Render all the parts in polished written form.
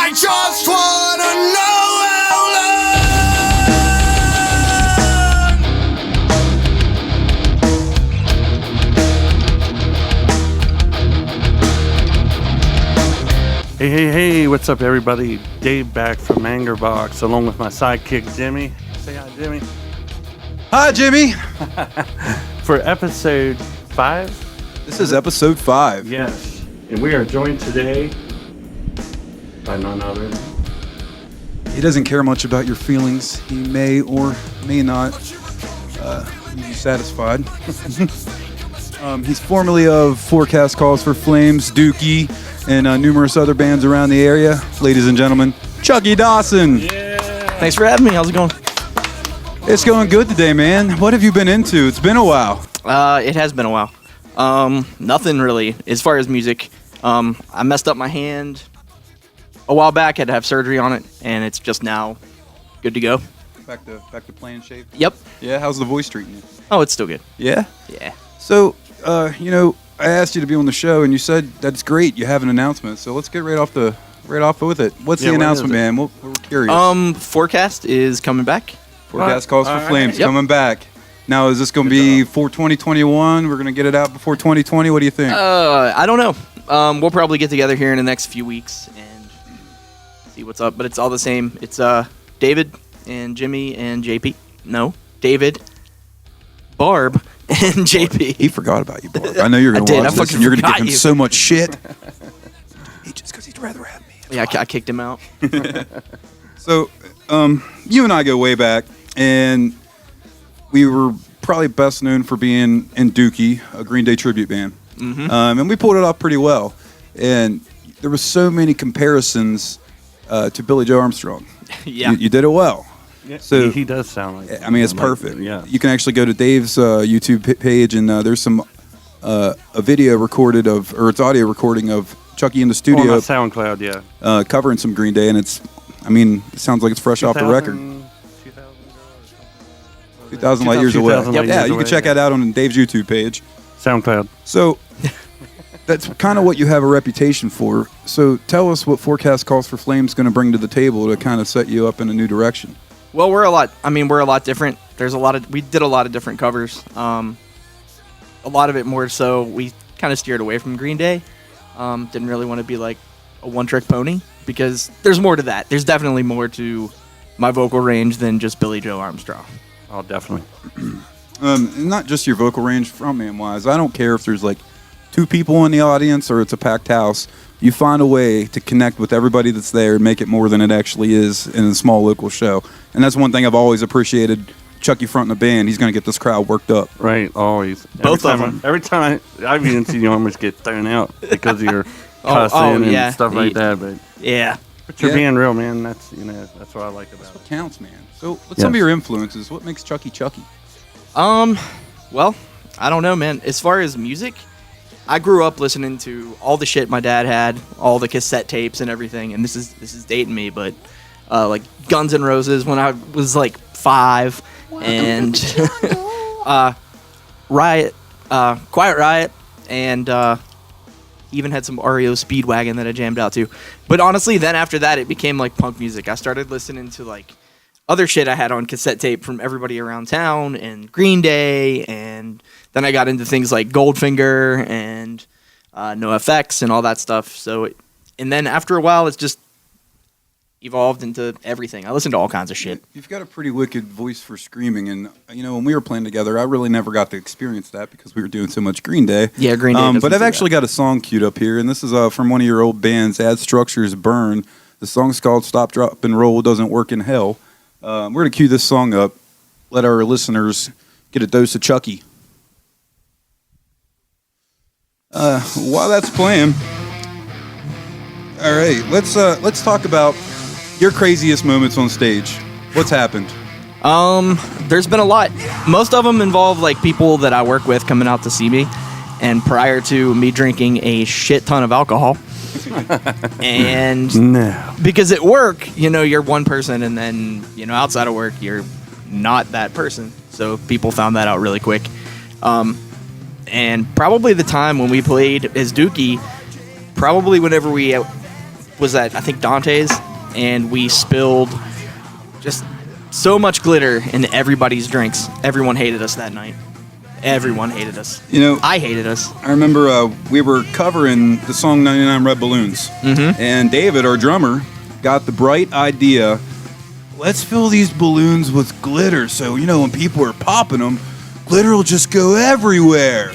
I just wanna know how long. Hey, what's up, everybody? Dave back from ANGERBOX, along with my sidekick, Jimmy. Say hi, Jimmy. Hi, Jimmy. For episode 5? This is episode 5. Yes. And we are joined today by none other. He doesn't care much about your feelings. He may or may not be satisfied. He's formerly of Forecast Calls for Flames, Dookie, and numerous other bands around the area. Ladies and gentlemen, Chuckie Dawson. Yeah. Thanks for having me. How's it going? It's going good today, man. What have you been into? It's been a while. It has been a while. Nothing really as far as music. I messed up my hand a while back. Had to have surgery on it, and it's just now good to go. Back to playing shape. Yep. Yeah. How's the voice treating you? Oh, it's still good. Yeah. Yeah. So, I asked you to be on the show, and you said that's great. You have an announcement, so let's get right off with it. What's the announcement, man? We're curious. Forecast is coming back. Forecast Calls for Flames Yep. coming back. Now, is this going to be for 2021? We're going to get it out before 2020. What do you think? I don't know. We'll probably get together here in the next few weeks and see what's up. But it's all the same. It's David and Jimmy and JP. No, David, Barb, and JP. He forgot about you, Barb. I know you're going to watch this, and you're going to give him so much shit. Just because he'd rather have me. Yeah, I kicked him out. So, you and I go way back, and we were probably best known for being in Dookie, a Green Day tribute band. Mm-hmm. And we pulled it off pretty well. And there were so many comparisons to Billy Joe Armstrong. Yeah. You did it well. Yeah, So he does sound like. I mean, it's perfect. Yeah. You can actually go to Dave's YouTube page, and there's some a video recorded it's audio recording of Chuckie in the studio. On my SoundCloud, yeah. Covering some Green Day, and it sounds like it's fresh off the record. 2,000 light years away. Yeah, you can check that out on Dave's YouTube page. SoundCloud. So that's kind of what you have a reputation for. So tell us what Forecast Calls for Flames is going to bring to the table to kind of set you up in a new direction. Well, we're a lot different. We did a lot of different covers. A lot of it more so we kind of steered away from Green Day. Didn't really want to be like a one-trick pony because there's more to that. There's definitely more to my vocal range than just Billy Joe Armstrong. Oh, definitely. Not just your vocal range, frontman-wise. I don't care if there's like 2 people in the audience or it's a packed house. You find a way to connect with everybody that's there and make it more than it actually is in a small local show. And that's one thing I've always appreciated. Chuckie fronting a band, he's going to get this crowd worked up. Right, always. Both of them. Every time I've even seen you almost get thrown out because of your cussing and stuff like that. But yeah. But you're being real, man. That's what I like about That's what it. counts, man. So what's some of your influences? What makes Chuckie Chuckie? Well, I don't know, man. As far as music, I grew up listening to all the shit my dad had, all the cassette tapes and everything. And this is dating me, but like Guns N' Roses when I was like 5, and Riot, Quiet Riot, and even had some REO Speedwagon that I jammed out to. But honestly, then after that, it became like punk music. I started listening to like other shit I had on cassette tape from everybody around town and Green Day, and then I got into things like Goldfinger and NoFX and all that stuff. And then after a while, it's just evolved into everything. I listen to all kinds of shit. You've got a pretty wicked voice for screaming, and when we were playing together, I really never got to experience that because we were doing so much Green Day. Yeah, Green Day. But I've actually got a song queued up here, and this is from one of your old bands, Ad Structures Burn. The song's called Stop, Drop, and Roll Doesn't Work in Hell. We're going to cue this song up, let our listeners get a dose of Chuckie. While that's playing, all right, let's talk about your craziest moments on stage. What's happened? There's been a lot. Most of them involve like people that I work with coming out to see me, and prior to me drinking a shit ton of alcohol. And because at work, you're one person, and then outside of work, you're not that person. So people found that out really quick. And probably the time when we played as Dookie, probably whenever we was at, I think, Dante's, and we spilled just so much glitter in everybody's drinks. Everyone hated us that night. Everyone hated us. You know, I hated us. I remember we were covering the song 99 Red Balloons. Mm-hmm. And David, our drummer, got the bright idea, let's fill these balloons with glitter so, you know, when people are popping them, glitter will just go everywhere.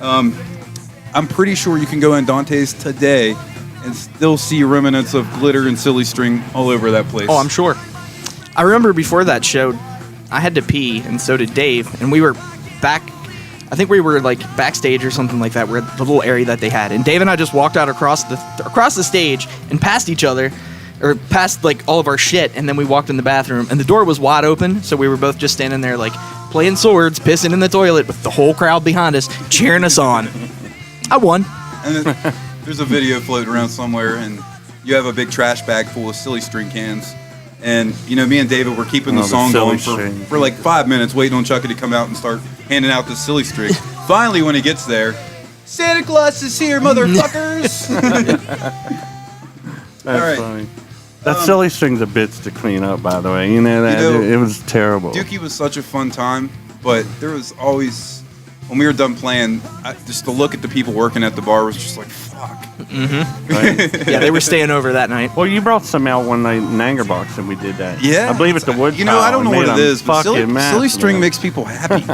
I'm pretty sure you can go in Dante's today and still see remnants of glitter and silly string all over that place. Oh, I'm sure. I remember before that show, I had to pee, and so did Dave, and we were back, I think we were like backstage or something like that, where the little area that they had, and Dave and I just walked out across the stage and past each other, or past like all of our shit, and then we walked in the bathroom, and the door was wide open, so we were both just standing there like playing swords, pissing in the toilet with the whole crowd behind us cheering us on. I won. And there's a video floating around somewhere, and you have a big trash bag full of silly string cans. And, you know, me and David were keeping the song going for like 5 minutes, waiting on Chuckie to come out and start handing out the silly string. Finally, when he gets there, Santa Claus is here, motherfuckers! That's funny. That silly string's a bitch to clean up, by the way. You know that? It was terrible. Dookie was such a fun time, but there was always, when we were done playing, just to look at the people working at the bar was just like, fuck. Mm-hmm. Right? Yeah, they were staying over that night. Well, you brought some out one night in ANGERBOX, and we did that. Yeah. I believe it's the wood. You know, I don't know what it is, but silly massive, string makes people happy.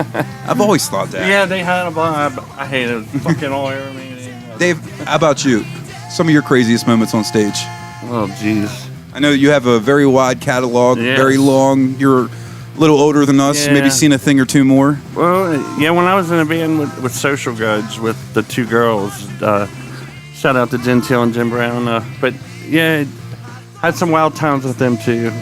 I've always thought that. Yeah, they had a vibe. I hate it. Fucking all over me. Dave, how about you? Some of your craziest moments on stage. Oh, jeez. I know you have a very wide catalog, very long. You're a little older than us, maybe seen a thing or two more. Well, yeah, when I was in a band with Social Grudge with the two girls, shout out to Gentile and Jim Brown. But yeah, had some wild times with them too.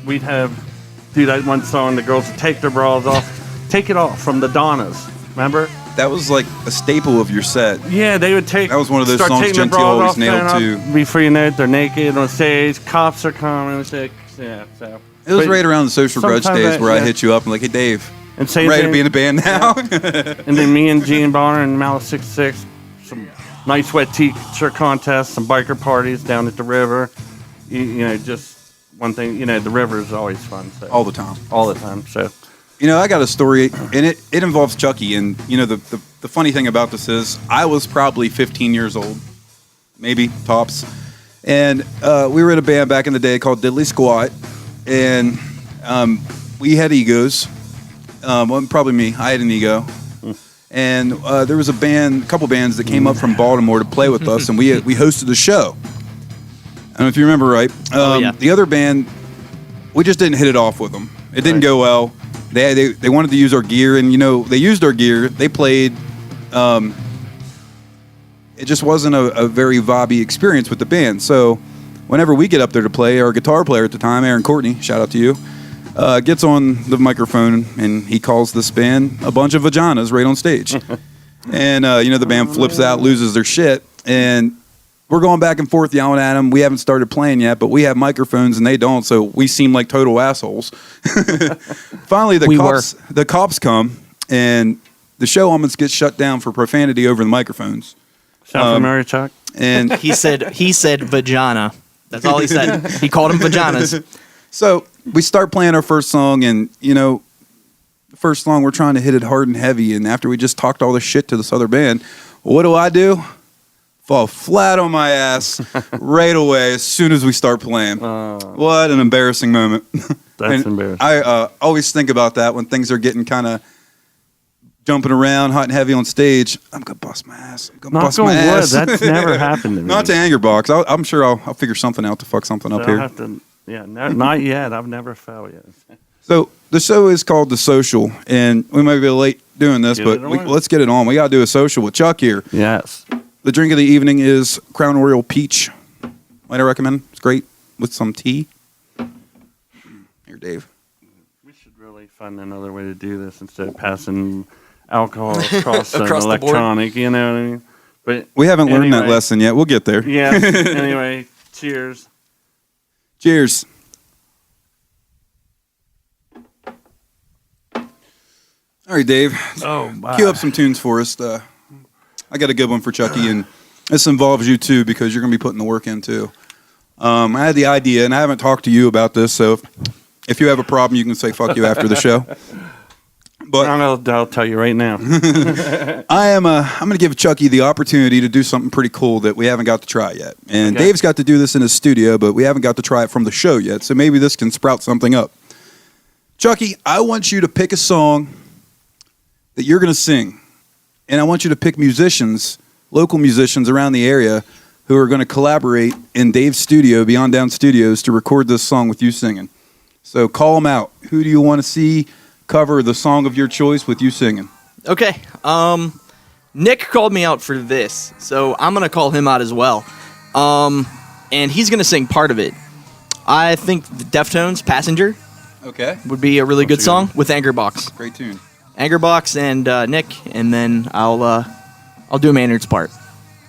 We'd do that one song, the girls would take their bras off, take it off from the Donnas, remember? That was like a staple of your set. Yeah, they would take. That was one of those start songs taking their Gentile bras always off, nailed too. Before you know it, they're naked on stage. Cops are coming. It's like, yeah, so. It was right around the Social Grudge days where I hit you up and like, hey Dave, and I'm ready to be in a band now. And then me and Gene Bonner and Malice 66, some nice wet t-shirt contests, some biker parties down at the river. You know, just one thing. You know, the river is always fun. So. All the time. All the time. So. You know, I got a story, and it involves Chuckie. And you know, the funny thing about this is, I was probably 15 years old, maybe tops, and we were in a band back in the day called Diddley Squat, and we had egos. Well, probably me. I had an ego, and there was a couple bands that came up from Baltimore to play with us, and we hosted a show. I don't know if you remember, right? The other band, we just didn't hit it off with them. It didn't go well. They wanted to use our gear, and you know, they used our gear. They played. It just wasn't a very vibey experience with the band. So whenever we get up there to play, our guitar player at the time, Aaron Courtney, shout out to you, gets on the microphone and he calls this band a bunch of vaginas right on stage. And you know, the band flips out, loses their shit, and we're going back and forth yelling at them. We haven't started playing yet, but we have microphones and they don't, so we seem like total assholes. Finally, the cops come, and the show almost gets shut down for profanity over the microphones. Shout from Mary Chuck. And he said vagina. That's all he said. He called them vaginas. So we start playing our first song, and you know, the first song we're trying to hit it hard and heavy, and after we just talked all this shit to this other band, what do? Fall flat on my ass right away as soon as we start playing. What an embarrassing moment. That's embarrassing. I always think about that when things are getting kind of jumping around hot and heavy on stage. I'm going to bust my ass. I'm going to bust my ass. That's never happened to me. Not to ANGERBOX. I'm sure I'll figure something out to fuck something up here. Not yet. I've never fell yet. So the show is called The Social, and we might be late doing this, but let's get it on. We got to do a social with Chuck here. Yes. The drink of the evening is Crown Royal Peach. Might I recommend? It's great with some tea. Here, Dave. We should really find another way to do this instead of passing alcohol across an Across the board. electronic, you know what I mean? But We haven't learned that lesson yet. We'll get there. Yeah. Anyway, cheers. Cheers. All right, Dave. Oh, wow. Cue up some tunes for us. I got a good one for Chuckie, and this involves you too because you're going to be putting the work in too. I had the idea, and I haven't talked to you about this, so if you have a problem, you can say fuck you after the show. But I'll tell you right now. I'm going to give Chucky the opportunity to do something pretty cool that we haven't got to try yet. And Dave's got to do this in his studio, but we haven't got to try it from the show yet, so maybe this can sprout something up. Chucky, I want you to pick a song that you're going to sing, and I want you to pick musicians, local musicians around the area who are going to collaborate in Dave's studio, Beyond Down Studios, to record this song with you singing. So call them out. Who do you want to see cover the song of your choice with you singing? Okay. Nick called me out for this, so I'm gonna call him out as well. And he's gonna sing part of it. I think the Deftones' "Passenger" would be a really good song with ANGERBOX. Great tune. ANGERBOX and Nick, and then I'll do Maynard's part.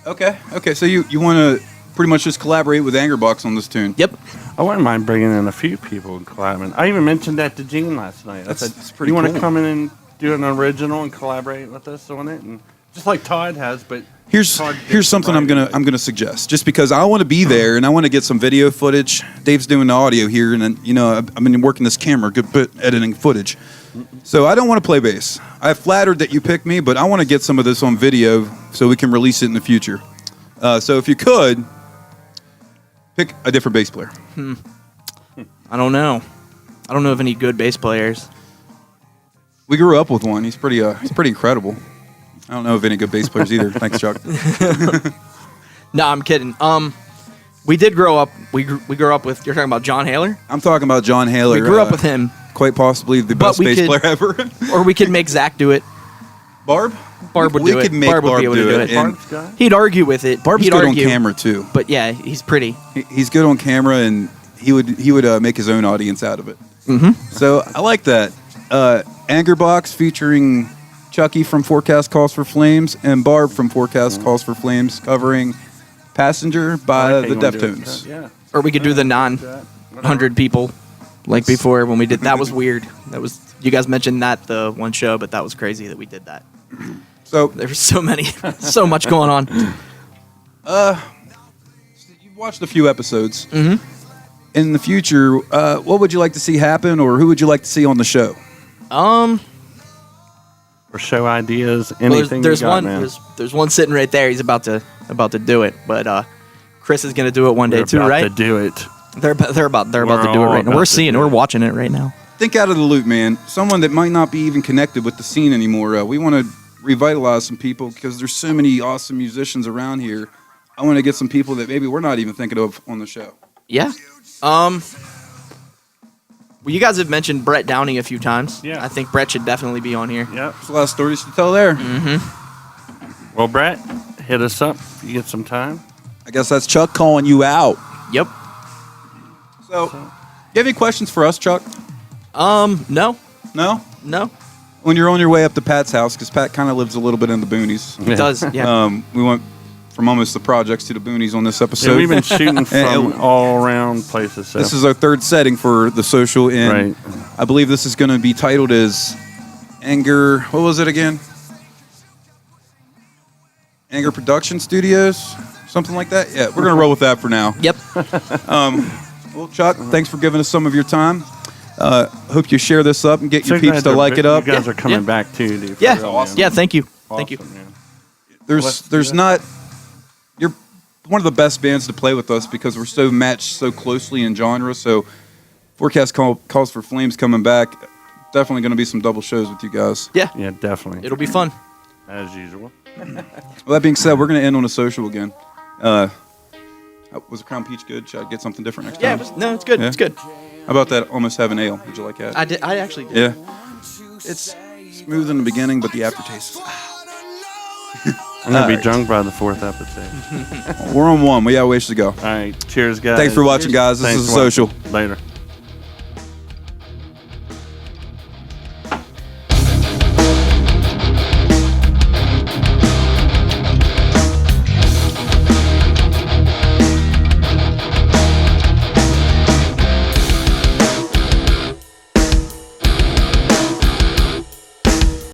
Okay. So you want to pretty much just collaborate with ANGERBOX on this tune? Yep. I wouldn't mind bringing in a few people and collaborating. I even mentioned that to Gene last night. I said, pretty you want cool. to come in and do an original and collaborate with us on it? And just like Todd has, but here's something I'm gonna suggest. Just because I want to be there and I want to get some video footage. Dave's doing the audio here, and then I've been working this camera, good bit editing footage. So I don't want to play bass. I'm flattered that you picked me, but I want to get some of this on video so we can release it in the future. So if you could pick a different bass player. I don't know of any good bass players. We grew up with one. He's pretty incredible. I don't know of any good bass players either. Thanks, Chuck. No, I'm kidding. We did grow up. We grew up with. You're talking about John Haler. I'm talking about John Haler. We grew up with him. Quite possibly the best bass player ever. Or we could make Zach do it. Barb would do it. We could make Barb would be able to do it. and He'd argue with it. Barb's He'd good argue, on camera too. But yeah, he's pretty. He's good on camera, and he would make his own audience out of it. Mm-hmm. So I like that. ANGERBOX featuring Chucky from Forecast Calls for Flames and Barb from Forecast Calls for Flames covering "Passenger" by the Deftones. Yeah. Or we could do the 100 people like before when we did. That was weird. That was, you guys mentioned that the one show, but that was crazy that we did that. So There was so much going on. you've watched a few episodes. Mm-hmm. In the future, what would you like to see happen, or who would you like to see on the show? Or show ideas, anything. There's you got, one. man. There's one sitting right there. He's about to do it, but Chris is gonna do it one day too, about right? to do it. They're about to do it all right now. about We're to do we're it. watching it right now. Think out of the loop, man. Someone that might not be even connected with the scene anymore. We want to revitalize some people because there's so many awesome musicians around here. I want to get some people that maybe we're not even thinking of on the show. Yeah. Well, you guys have mentioned Brett Downey a few times. Yeah. I think Brett should definitely be on here. Yep. There's a lot of stories to tell there. Well, Brett, hit us up if you get some time. I guess that's Chuck calling you out. Yep. So, you have any questions for us, Chuck? No. No? When you're on your way up to Pat's house, because Pat kind of lives a little bit in the boonies. It does. Yeah. We went from almost the projects to the boonies on this episode. Yeah, we've been shooting from all around places. So. This is our third setting for the social, and I believe this is going to be titled as Anger. What was it again? Anger Production Studios, something like that. Yeah, we're going to roll with that for now. Yep. Well, Chuck, thanks for giving us some of your time. Hope you share this up and get your So peeps glad to like it up. You guys are coming Yeah. back too, dude. Yeah. For real, man. Yeah. Thank you. Awesome, Thank you. man. There's not. You're one of the best bands to play with us because we're so matched so closely in genre. So, Forecast Calls for Flames coming back. Definitely going to be some double shows with you guys. Yeah. Yeah, definitely. It'll be fun. As usual. Well, that being said, we're going to end on a social again. Was a Crown Peach good? Should I get something different next Yeah. time? It's good. Yeah? It's good. How about that almost have an ale? Would you like that? I did. I actually did. Yeah. It's smooth in the beginning, but the aftertaste. I'm going to be drunk by the 4th episode. We're on one. We got ways to go. All right. Cheers, guys. Thanks for watching, guys. This Thanks is for a social. watching. Later.